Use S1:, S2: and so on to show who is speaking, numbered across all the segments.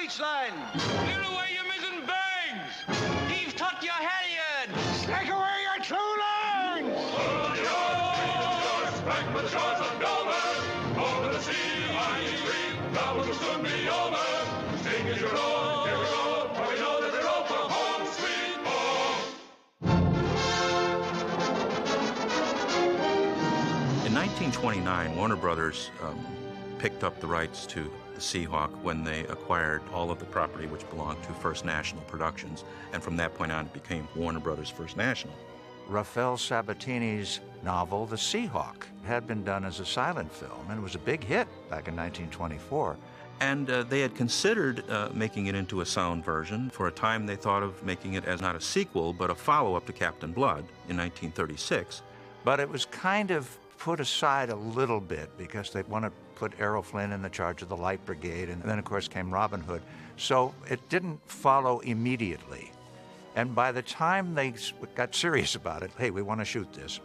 S1: rights line.
S2: Clear away your mizzen bangs. Heave taut your halyards.
S1: Slack away your clewlines.
S3: Back with the shores of Dover. Over the sea, high and free. Trouble will soon be over. Sing as you roll, here we go. For we know that they're all for home, sweet home.
S4: In 1929, Warner Brothers picked up the rights to the Seahawk when they acquired all of the property which belonged to First National Productions, and from that point on it became Warner Brothers First National.
S5: Rafael Sabatini's novel, The Seahawk, had been done as a silent film, and it was a big hit back in 1924.
S4: And they had considered making it into a sound version. For a time, they thought of making it as not a sequel, but a follow-up to Captain Blood in 1936.
S5: But it was kind of put aside a little bit because they wanted to put Errol Flynn in the charge of the Light Brigade, and then, of course, came Robin Hood. So it didn't follow immediately. And by the time they got serious about it, hey, we want to shoot this,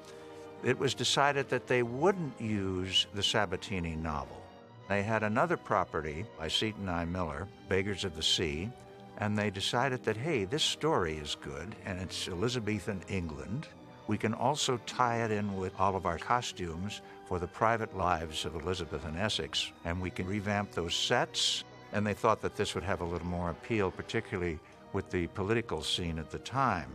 S5: it was decided that they wouldn't use the Sabatini novel. They had another property by Seton I. Miller, Beggars of the Sea, and they decided that, hey, this story is good, and it's Elizabethan England. We can also tie it in with all of our costumes for the private lives of Elizabeth and Essex, and we can revamp those sets. And they thought that this would have a little more appeal, particularly with the political scene at the time.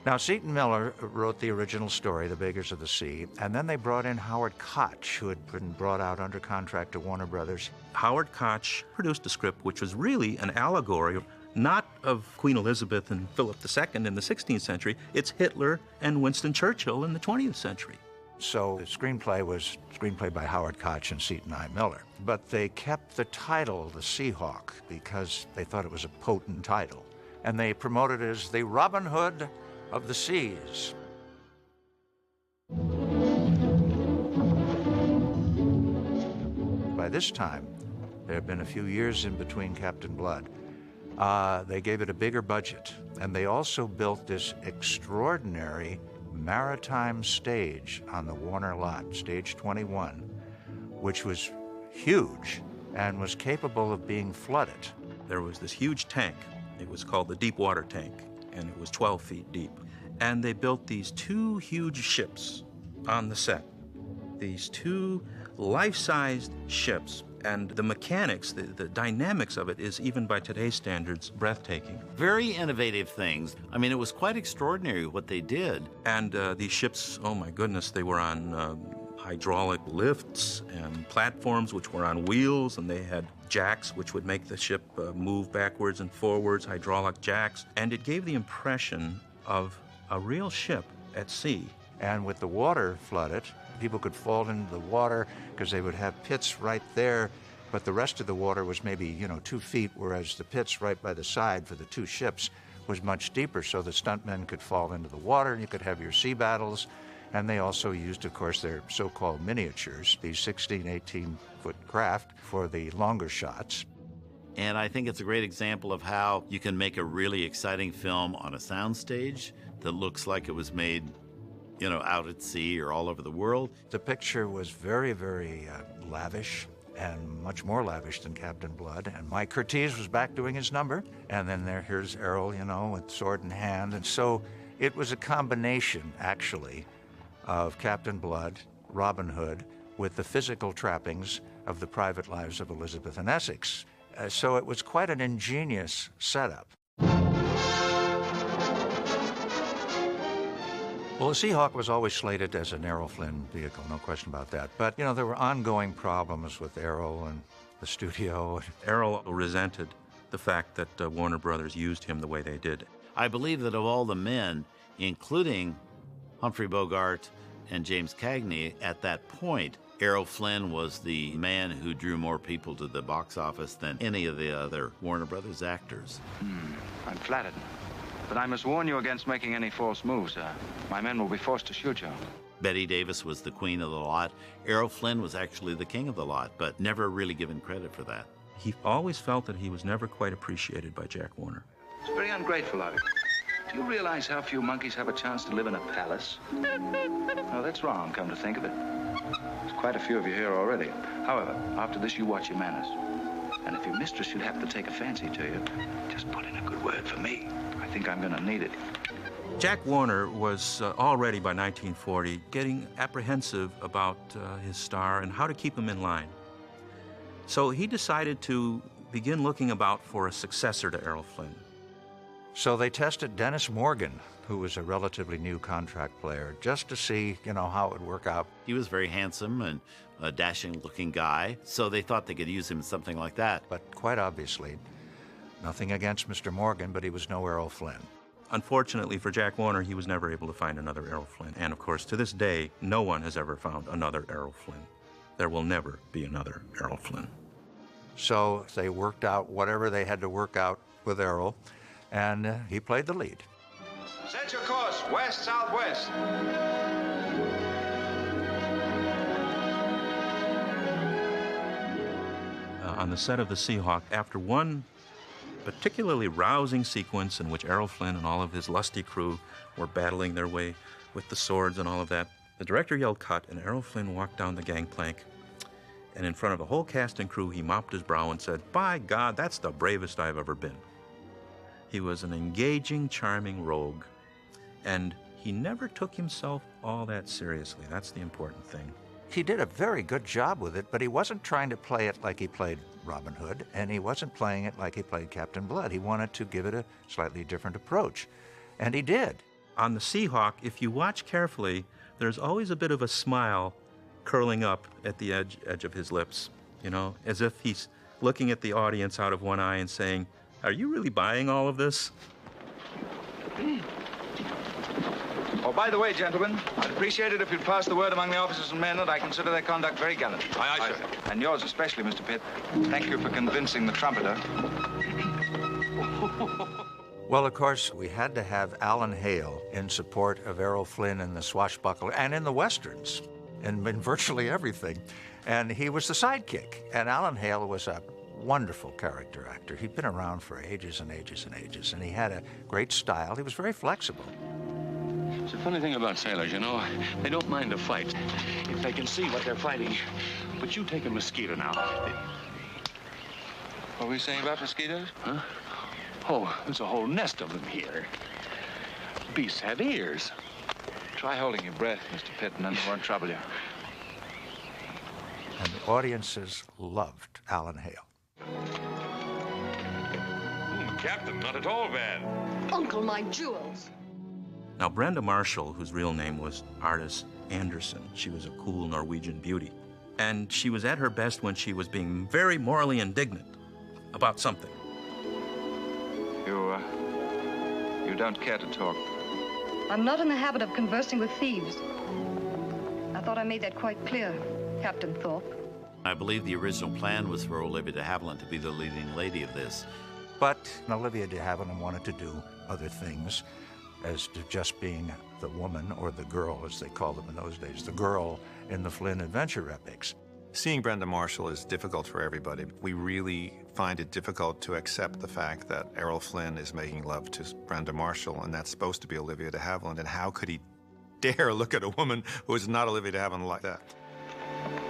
S5: Now, Seton Miller wrote the original story, The Beggars of the Sea, and then they brought in Howard Koch, who had been brought out under contract to Warner Brothers.
S4: Howard Koch produced a script which was really an allegory, not of Queen Elizabeth and Philip II in the 16th century, it's Hitler and Winston Churchill in the 20th century.
S5: So the screenplay was screenplay by Howard Koch and Seton I. Miller. But they kept the title, The Seahawk, because they thought it was a potent title. And they promoted it as the Robin Hood of the Seas. By this time, there had been a few years in between Captain Blood. They gave it a bigger budget, and they also built this extraordinary maritime stage on the Warner lot, Stage 21, which was huge and was capable of being flooded.
S4: There was this huge tank. It was called the Deep Water Tank, and it was 12 feet deep. And they built these two huge ships on the set, these two life-sized ships. And the mechanics, the dynamics of it is, even by today's standards, breathtaking.
S6: Very innovative things. I mean, it was quite extraordinary what they did.
S4: And these ships, oh my goodness, they were on hydraulic lifts and platforms which were on wheels, and they had jacks which would make the ship move backwards and forwards, hydraulic jacks. And it gave the impression of a real ship at sea.
S5: And with the water flooded, people could fall into the water because they would have pits right there, but the rest of the water was maybe, 2 feet, whereas the pits right by the side for the two ships was much deeper, so the stuntmen could fall into the water and you could have your sea battles. And they also used, of course, their so-called miniatures, these 16, 18-foot craft, for the longer shots.
S6: And I think it's a great example of how you can make a really exciting film on a soundstage that looks like it was made out at sea or all over the world.
S5: The picture was very, very lavish, and much more lavish than Captain Blood. And Mike Curtiz was back doing his number. And then here's Errol, with sword in hand. And so it was a combination, actually, of Captain Blood, Robin Hood, with the physical trappings of the private lives of Elizabeth and Essex. So it was quite an ingenious setup. Well, the Seahawk was always slated as an Errol Flynn vehicle, no question about that. But, there were ongoing problems with Errol and the studio.
S4: Errol resented the fact that Warner Brothers used him the way they did.
S6: I believe that of all the men, including Humphrey Bogart and James Cagney, at that point, Errol Flynn was the man who drew more people to the box office than any of the other Warner Brothers actors.
S7: I'm flattered. But I must warn you against making any false moves. My men will be forced to shoot you.
S6: Betty Davis was the queen of the lot. Errol Flynn was actually the king of the lot, but never really given credit for that.
S4: He always felt that he was never quite appreciated by Jack Warner.
S7: It's very ungrateful of you. Do you realize how few monkeys have a chance to live in a palace? No, that's wrong, come to think of it. There's quite a few of you here already. However, after this, you watch your manners. And if your mistress should happen to take a fancy to you, just put in a good word for me. I think I'm gonna need it.
S4: Jack Warner was already by 1940 getting apprehensive about his star and how to keep him in line. So he decided to begin looking about for a successor to Errol Flynn.
S5: So they tested Dennis Morgan, who was a relatively new contract player, just to see, how it would work out.
S6: He was very handsome and a dashing-looking guy, so they thought they could use him in something like that.
S5: But quite obviously, nothing against Mr. Morgan, but he was no Errol Flynn.
S4: Unfortunately for Jack Warner, he was never able to find another Errol Flynn. And of course, to this day, no one has ever found another Errol Flynn. There will never be another Errol Flynn.
S5: So they worked out whatever they had to work out with Errol, and he played the lead.
S7: Set your course, west-southwest.
S4: On the set of The Seahawk, after one particularly rousing sequence in which Errol Flynn and all of his lusty crew were battling their way with the swords and all of that, the director yelled cut, and Errol Flynn walked down the gangplank, and in front of the whole cast and crew, he mopped his brow and said, "By God, that's the bravest I've ever been." He was an engaging, charming rogue, and he never took himself all that seriously. That's the important thing.
S5: He did a very good job with it, but he wasn't trying to play it like he played Robin Hood, and he wasn't playing it like he played Captain Blood. He wanted to give it a slightly different approach, and he did.
S4: On The Seahawk, if you watch carefully, there's always a bit of a smile curling up at the edge of his lips, as if he's looking at the audience out of one eye and saying, "Are you really buying all of this?"
S7: Oh, by the way, gentlemen, I'd appreciate it if you'd pass the word among the officers and men that I consider their conduct very gallant.
S3: Aye, aye, sir.
S7: And yours especially, Mr. Pitt. Thank you for convincing the trumpeter.
S5: Well, of course, we had to have Alan Hale in support of Errol Flynn in the Swashbuckler and in the Westerns and in virtually everything. And he was the sidekick. And Alan Hale was a wonderful character actor. He'd been around for ages and ages and ages, and he had a great style. He was very flexible.
S8: It's a funny thing about sailors, They don't mind a fight if they can see what they're fighting. But you take a mosquito now.
S7: What were we saying about mosquitoes?
S8: Huh? Oh, there's a whole nest of them here. Beasts have ears.
S7: Try holding your breath, Mr. Pitt, and then we won't trouble you.
S5: And the audiences loved Alan Hale.
S3: Captain, not at all bad.
S9: Uncle, my jewels.
S4: Now, Brenda Marshall, whose real name was Ardis Anderson, she was a cool Norwegian beauty. And she was at her best when she was being very morally indignant about something.
S7: You don't care to talk.
S9: I'm not in the habit of conversing with thieves. I thought I made that quite clear, Captain Thorpe.
S6: I believe the original plan was for Olivia de Havilland to be the leading lady of this.
S5: But Olivia de Havilland wanted to do other things, as to just being the woman, or the girl, as they called them in those days, the girl in the Flynn adventure epics.
S10: Seeing Brenda Marshall is difficult for everybody. We really find it difficult to accept the fact that Errol Flynn is making love to Brenda Marshall, and that's supposed to be Olivia de Havilland, and how could he dare look at a woman who is not Olivia de Havilland like that?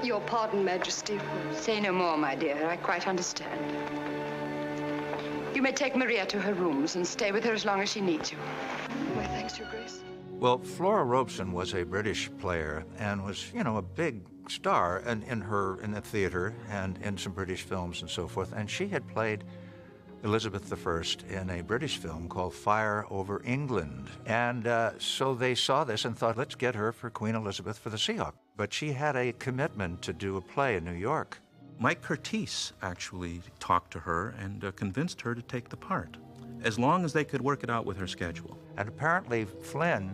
S9: Your pardon, Majesty.
S11: Say no more, my dear. I quite understand. You may take Maria to her rooms and stay with her as long as she needs you.
S9: My thanks, Your Grace.
S5: Well, Flora Robeson was a British player and was, a big star in the theater and in some British films and so forth. And she had played Elizabeth I in a British film called Fire Over England. And so they saw this and thought, let's get her for Queen Elizabeth for the Seahawk. But she had a commitment to do a play in New York.
S4: Mike Curtiz actually talked to her and convinced her to take the part, as long as they could work it out with her schedule.
S5: And apparently Flynn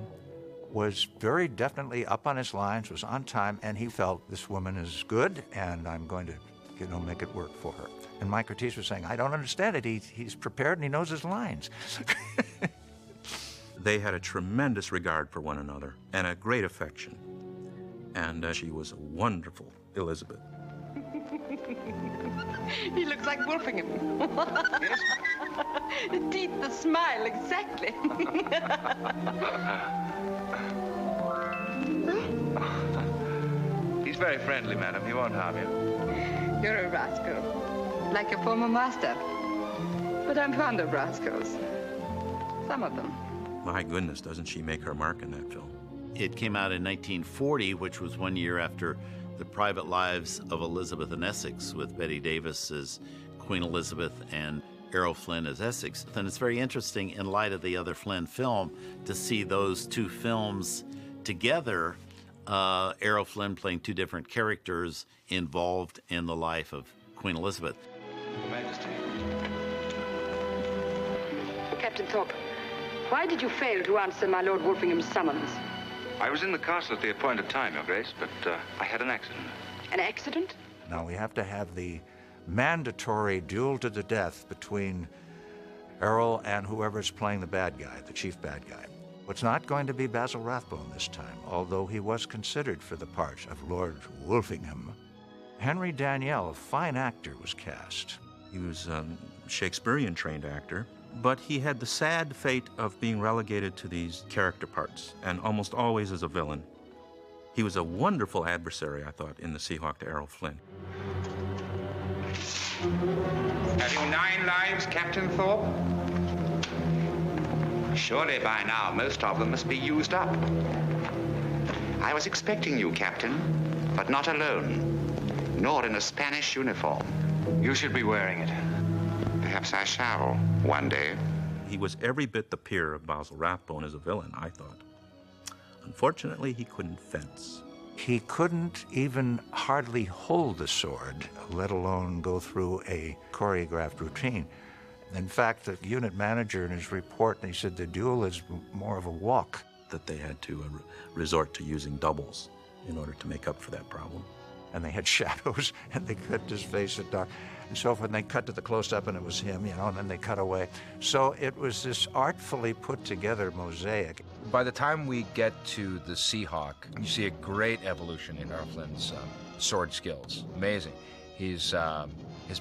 S5: was very definitely up on his lines, was on time, and he felt this woman is good, and I'm going to, make it work for her. And Mike Curtiz was saying, I don't understand it. He's prepared and he knows his lines.
S4: They had a tremendous regard for one another and a great affection. And she was a wonderful Elizabeth.
S11: He looks like Wolfingham.
S7: Yes?
S11: The teeth, the smile, exactly.
S7: He's very friendly, madam. He won't harm you.
S11: You're a rascal. Like your former master. But I'm fond of rascals. Some of them.
S4: My goodness, doesn't she make her mark in that film?
S6: It came out in 1940, which was 1 year after The Private Lives of Elizabeth and Essex, with Bette Davis as Queen Elizabeth and Errol Flynn as Essex. And it's very interesting, in light of the other Flynn film, to see those two films together, Errol Flynn playing two different characters involved in the life of Queen Elizabeth.
S7: Your Majesty.
S11: Captain Thorpe, why did you fail to answer my Lord Wolfingham's summons?
S7: I was in the castle at the appointed time, Your Grace, but I had an accident.
S11: An accident?
S5: Now we have to have the mandatory duel to the death between Errol and whoever's playing the bad guy, the chief bad guy. It's not going to be Basil Rathbone this time, although he was considered for the part of Lord Wolfingham. Henry Daniell, a fine actor, was cast.
S4: He was a Shakespearean-trained actor, but he had the sad fate of being relegated to these character parts, and almost always as a villain. He was a wonderful adversary, I thought, in The Seahawk to Errol Flynn.
S12: Have you 9 lives, Captain Thorpe? Surely by now most of them must be used up. I was expecting you, Captain, but not alone, nor in a Spanish uniform.
S7: You should be wearing it.
S12: Perhaps I shall, one day.
S4: He was every bit the peer of Basil Rathbone as a villain, I thought. Unfortunately, he couldn't fence.
S5: He couldn't even hardly hold the sword, let alone go through a choreographed routine. In fact, the unit manager in his report, he said the duel is more of a walk.
S4: That they had to resort to using doubles in order to make up for that problem.
S5: And they had shadows, and they cut his face at dark, and so forth. And they cut to the close-up, and it was him, and then they cut away. So it was this artfully put-together mosaic.
S13: By the time we get to the Seahawk, you see a great evolution in Errol Flynn's sword skills. Amazing. His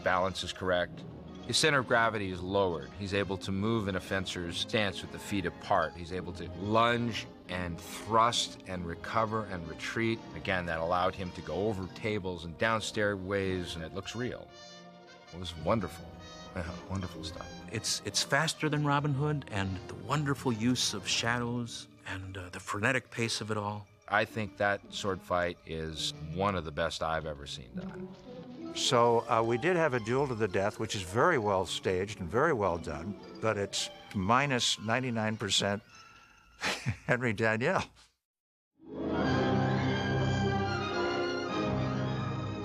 S13: balance is correct. His center of gravity is lowered. He's able to move in a fencer's stance with the feet apart. He's able to lunge and thrust and recover and retreat. Again, that allowed him to go over tables and down stairways, and it looks real. It was wonderful. Wonderful stuff.
S4: It's faster than Robin Hood, and the wonderful use of shadows and the frenetic pace of it all.
S13: I think that sword fight is one of the best I've ever seen done.
S5: So we did have a duel to the death, which is very well staged and very well done, but it's minus 99% Henry Daniell.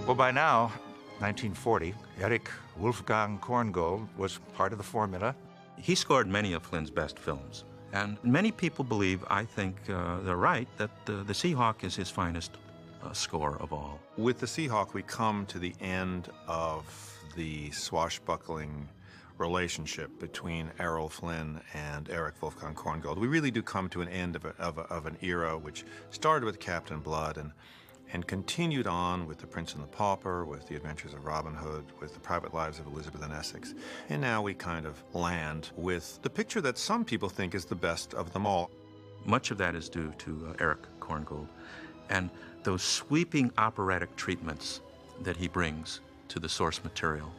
S5: Well, by now, 1940, Erich Wolfgang Korngold was part of the formula.
S4: He scored many of Flynn's best films, and many people believe, I think they're right, that the Seahawk is his finest score of all.
S10: With the Seahawk, we come to the end of the swashbuckling relationship between Errol Flynn and Erich Wolfgang Korngold. We really do come to an end of an era which started with Captain Blood and continued on with The Prince and the Pauper, with The Adventures of Robin Hood, with The Private Lives of Elizabeth and Essex. And now we kind of land with the picture that some people think is the best of them all.
S4: Much of that is due to Erich Korngold and those sweeping operatic treatments that he brings to the source material.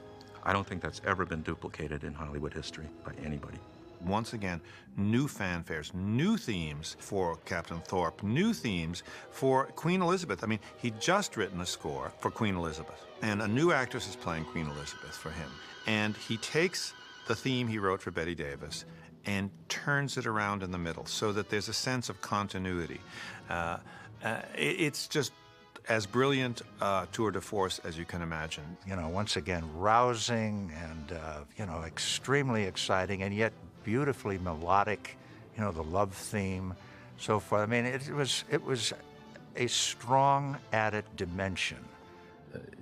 S4: I don't think that's ever been duplicated in Hollywood history by anybody.
S10: Once again, new fanfares, new themes for Captain Thorpe, new themes for Queen Elizabeth. I mean, he'd just written a score for Queen Elizabeth, and a new actress is playing Queen Elizabeth for him. And he takes the theme he wrote for Bette Davis and turns it around in the middle so that there's a sense of continuity. It's just as brilliant tour de force as you can imagine.
S5: Once again, rousing and, extremely exciting, and yet beautifully melodic, the love theme, so forth. I mean, it was a strong added dimension.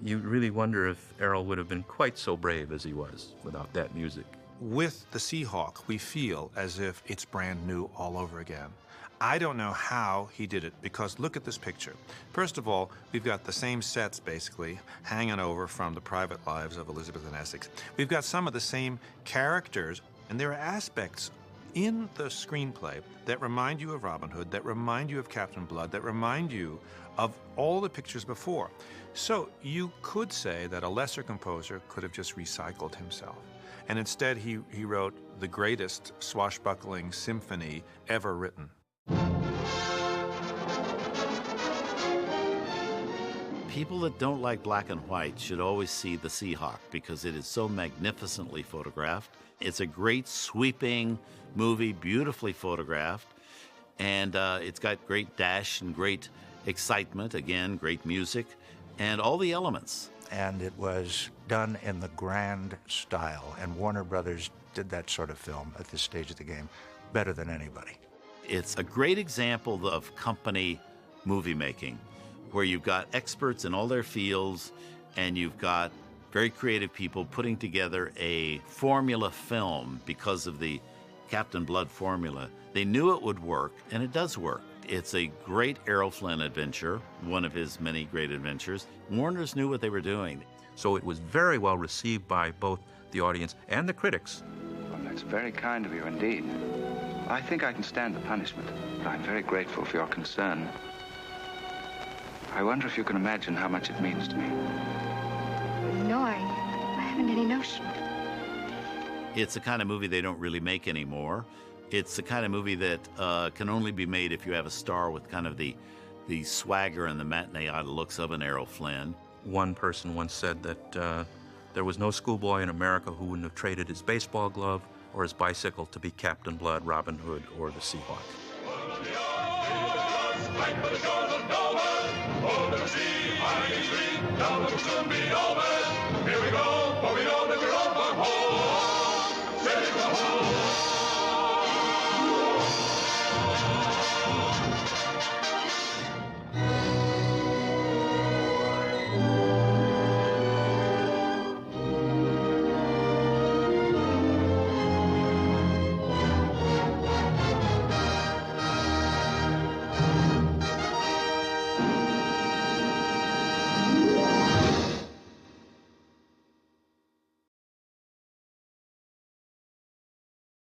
S4: You really wonder if Errol would have been quite so brave as he was without that music.
S10: With the Seahawk, we feel as if it's brand new all over again. I don't know how he did it, because look at this picture. First of all, we've got the same sets, basically, hanging over from The Private Lives of Elizabeth and Essex. We've got some of the same characters, and there are aspects in the screenplay that remind you of Robin Hood, that remind you of Captain Blood, that remind you of all the pictures before. So you could say that a lesser composer could have just recycled himself. And instead he wrote the greatest swashbuckling symphony ever written.
S6: People that don't like black and white should always see The Seahawk because it is so magnificently photographed. It's a great sweeping movie, beautifully photographed, and it's got great dash and great excitement, again, great music, and all the elements.
S5: And it was done in the grand style, and Warner Brothers did that sort of film at this stage of the game better than anybody.
S6: It's a great example of company movie making, where you've got experts in all their fields, and you've got very creative people putting together a formula film because of the Captain Blood formula. They knew it would work, and it does work. It's a great Errol Flynn adventure, one of his many great adventures. Warner's knew what they were doing.
S4: So it was very well received by both the audience and the critics.
S7: Well, that's very kind of you indeed. I think I can stand the punishment, but I'm very grateful for your concern. I wonder if you can imagine how much it means to me.
S9: No, I haven't any notion.
S6: It's the kind of movie they don't really make anymore. It's the kind of movie that can only be made if you have a star with kind of the swagger and the matinee-eyed looks of an Errol Flynn.
S4: One person once said that there was no schoolboy in America who wouldn't have traded his baseball glove or his bicycle to be Captain Blood, Robin Hood, or the Seahawk.
S3: Fight for the shores of Dover, over the sea, high and green, now it will soon be over. Here we go, for we know that we're all for home.